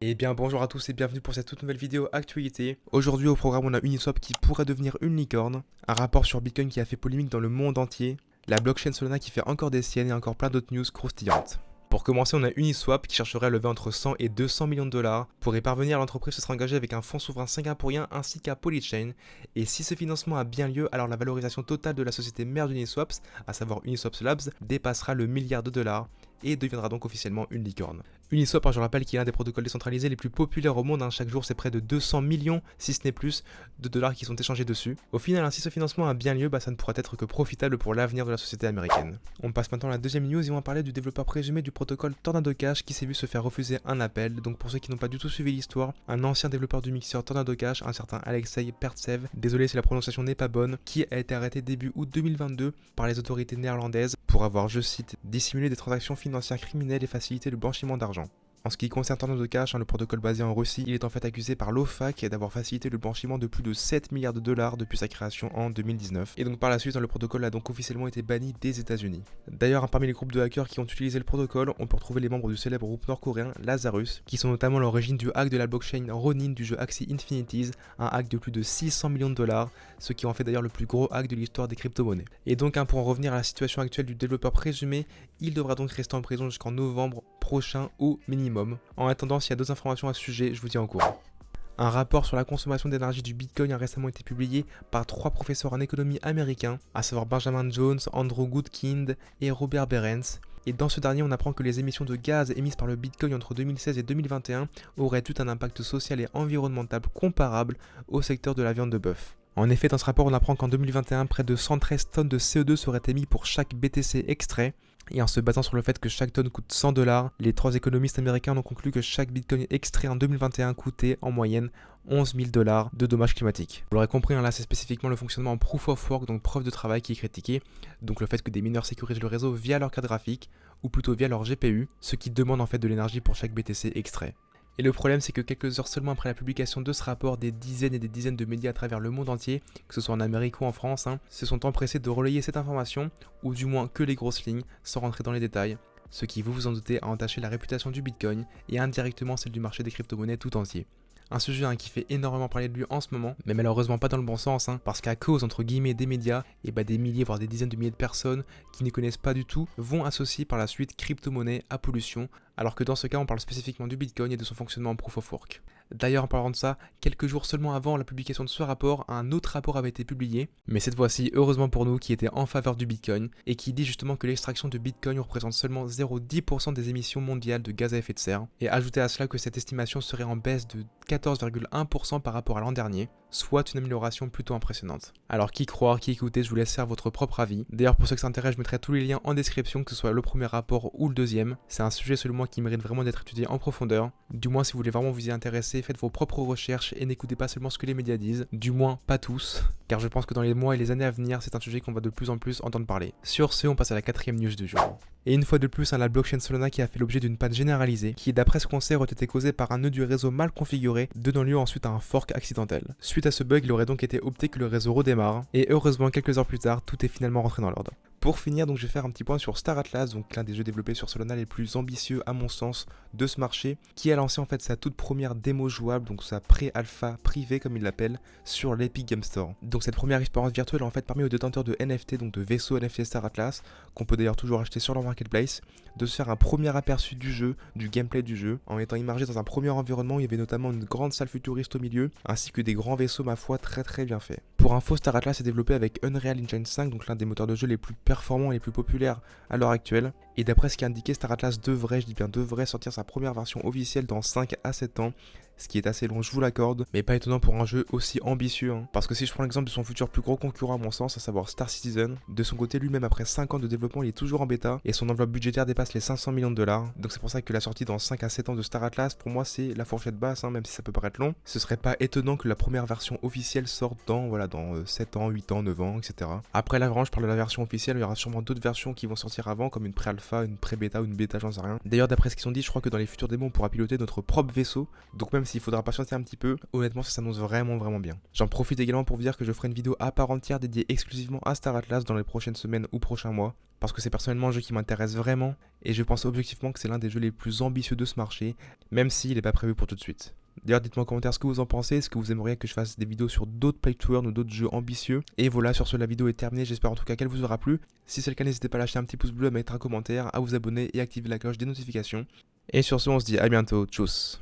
Eh bien bonjour à tous et bienvenue pour cette toute nouvelle vidéo actualité. Aujourd'hui au programme on a Uniswap qui pourrait devenir une licorne, un rapport sur Bitcoin qui a fait polémique dans le monde entier, la blockchain Solana qui fait encore des siennes et encore plein d'autres news croustillantes. Pour commencer, on a Uniswap qui chercherait à lever entre 100 et 200 millions de dollars. Pour y parvenir, l'entreprise se sera engagée avec un fonds souverain singapourien ainsi qu'à Polychain. Et si ce financement a bien lieu, alors la valorisation totale de la société mère d'Uniswap, à savoir Uniswap Labs, dépassera le milliard de dollars et deviendra donc officiellement une licorne. Uniswap, je rappelle, qui est l'un des protocoles décentralisés les plus populaires au monde. Chaque jour, c'est près de 200 millions, si ce n'est plus, de dollars qui sont échangés dessus. Au final, si ce financement a bien lieu, ça ne pourra être que profitable pour l'avenir de la société américaine. On passe maintenant à la deuxième news et on va parler du développeur présumé du protocole Tornado Cash qui s'est vu se faire refuser un appel. Donc pour ceux qui n'ont pas du tout suivi l'histoire, un ancien développeur du mixeur Tornado Cash, un certain Alexei Pertsev, désolé si la prononciation n'est pas bonne, qui a été arrêté début août 2022 par les autorités néerlandaises pour avoir, je cite, dissimulé des transactions financières criminelles et facilité le blanchiment d'argent. En ce qui concerne Tornado Cash, le protocole basé en Russie, il est en fait accusé par l'OFAC d'avoir facilité le blanchiment de plus de 7 milliards de dollars depuis sa création en 2019. Et donc par la suite, le protocole a donc officiellement été banni des États-Unis. D'ailleurs, parmi les groupes de hackers qui ont utilisé le protocole, on peut retrouver les membres du célèbre groupe nord-coréen Lazarus, qui sont notamment l'origine du hack de la blockchain Ronin du jeu Axie Infinities, un hack de plus de 600 millions de dollars, ce qui en fait d'ailleurs le plus gros hack de l'histoire des crypto-monnaies. Et donc pour en revenir à la situation actuelle du développeur présumé, il devra donc rester en prison jusqu'en novembre prochain au minimum. En attendant, s'il y a d'autres informations à ce sujet, je vous tiens au courant. Un rapport sur la consommation d'énergie du Bitcoin a récemment été publié par 3 professeurs en économie américains, à savoir Benjamin Jones, Andrew Goodkind et Robert Behrens. Et dans ce dernier, on apprend que les émissions de gaz émises par le Bitcoin entre 2016 et 2021 auraient eu un impact social et environnemental comparable au secteur de la viande de bœuf. En effet, dans ce rapport, on apprend qu'en 2021, près de 113 tonnes de CO2 seraient émis pour chaque BTC extrait. Et en se basant sur le fait que chaque tonne coûte 100 dollars, les 3 économistes américains ont conclu que chaque Bitcoin extrait en 2021 coûtait en moyenne 11 000 dollars de dommages climatiques. Vous l'aurez compris, là c'est spécifiquement le fonctionnement en proof of work, donc preuve de travail qui est critiqué, donc le fait que des mineurs sécurisent le réseau via leur carte graphique, ou plutôt via leur GPU, ce qui demande en fait de l'énergie pour chaque BTC extrait. Et le problème, c'est que quelques heures seulement après la publication de ce rapport, des dizaines et des dizaines de médias à travers le monde entier, que ce soit en Amérique ou en France, se sont empressés de relayer cette information, ou du moins que les grosses lignes, sans rentrer dans les détails, ce qui, vous en doutez, a entaché la réputation du Bitcoin et indirectement celle du marché des crypto-monnaies tout entier. Un sujet qui fait énormément parler de lui en ce moment, mais malheureusement pas dans le bon sens, parce qu'à cause entre guillemets des médias, et des milliers voire des dizaines de milliers de personnes qui ne connaissent pas du tout vont associer par la suite crypto-monnaie à pollution, alors que dans ce cas on parle spécifiquement du Bitcoin et de son fonctionnement en proof of work. D'ailleurs en parlant de ça, quelques jours seulement avant la publication de ce rapport, un autre rapport avait été publié, mais cette fois-ci heureusement pour nous qui était en faveur du Bitcoin, et qui dit justement que l'extraction de Bitcoin représente seulement 0,10% des émissions mondiales de gaz à effet de serre, et ajouter à cela que cette estimation serait en baisse de 14,1% par rapport à l'an dernier, soit une amélioration plutôt impressionnante. Alors qui croire, qui écouter, je vous laisse faire votre propre avis. D'ailleurs pour ceux qui s'intéressent, je mettrai tous les liens en description, que ce soit le premier rapport ou le deuxième. C'est un sujet selon moi qui mérite vraiment d'être étudié en profondeur. Du moins si vous voulez vraiment vous y intéresser, faites vos propres recherches et n'écoutez pas seulement ce que les médias disent. Du moins pas tous, car je pense que dans les mois et les années à venir, c'est un sujet qu'on va de plus en plus entendre parler. Sur ce, on passe à la 4ème news du jour. Et une fois de plus, la blockchain Solana qui a fait l'objet d'une panne généralisée, qui d'après ce qu'on sait aurait été causée par un nœud du réseau mal configuré, donnant lieu ensuite à un fork accidentel. Suite à ce bug, il aurait donc été opté que le réseau redémarre, et heureusement quelques heures plus tard, tout est finalement rentré dans l'ordre. Pour finir, donc je vais faire un petit point sur Star Atlas, donc l'un des jeux développés sur Solana les plus ambitieux à mon sens de ce marché, qui a lancé en fait sa toute première démo jouable, donc sa pré-alpha privée comme il l'appelle, sur l'Epic Game Store. Donc cette première expérience virtuelle a en fait permis aux détenteurs de NFT, donc de vaisseaux NFT Star Atlas, qu'on peut d'ailleurs toujours acheter sur leur marketplace, de se faire un premier aperçu du jeu, du gameplay du jeu, en étant immergé dans un premier environnement où il y avait notamment une grande salle futuriste au milieu, ainsi que des grands vaisseaux ma foi très bien faits. Pour info, Star Atlas est développé avec Unreal Engine 5, donc l'un des moteurs de jeu les plus performants et les plus populaires à l'heure actuelle. Et d'après ce qui est indiqué, Star Atlas devrait, je dis bien devrait, sortir sa première version officielle dans 5 à 7 ans. Ce qui est assez long, je vous l'accorde, mais pas étonnant pour un jeu aussi ambitieux. Parce que si je prends l'exemple de son futur plus gros concurrent à mon sens, à savoir Star Citizen, de son côté lui-même après 5 ans de développement il est toujours en bêta, et son enveloppe budgétaire dépasse les 500 millions de dollars. Donc c'est pour ça que la sortie dans 5 à 7 ans de Star Atlas, pour moi c'est la fourchette basse, même si ça peut paraître long. Ce serait pas étonnant que la première version officielle sorte dans 7 ans, 8 ans, 9 ans, etc. Après là vraiment je parle de la version officielle, il y aura sûrement d'autres versions qui vont sortir avant, comme une pré-alpha, une pré-bêta ou une bêta, j'en sais rien. D'ailleurs d'après ce qu'ils ont dit, je crois que dans les futurs démos on pourra piloter notre propre vaisseau, donc même s'il faudra patienter un petit peu, honnêtement ça s'annonce vraiment bien. J'en profite également pour vous dire que je ferai une vidéo à part entière dédiée exclusivement à Star Atlas dans les prochaines semaines ou prochains mois, parce que c'est personnellement un jeu qui m'intéresse vraiment, et je pense objectivement que c'est l'un des jeux les plus ambitieux de ce marché, même s'il n'est pas prévu pour tout de suite. D'ailleurs, dites-moi en commentaire ce que vous en pensez, est-ce que vous aimeriez que je fasse des vidéos sur d'autres play to earn ou d'autres jeux ambitieux. Et voilà, sur ce, la vidéo est terminée, j'espère en tout cas qu'elle vous aura plu. Si c'est le cas, n'hésitez pas à lâcher un petit pouce bleu, à mettre un commentaire, à vous abonner et à activer la cloche des notifications. Et sur ce, on se dit à bientôt, tchuss.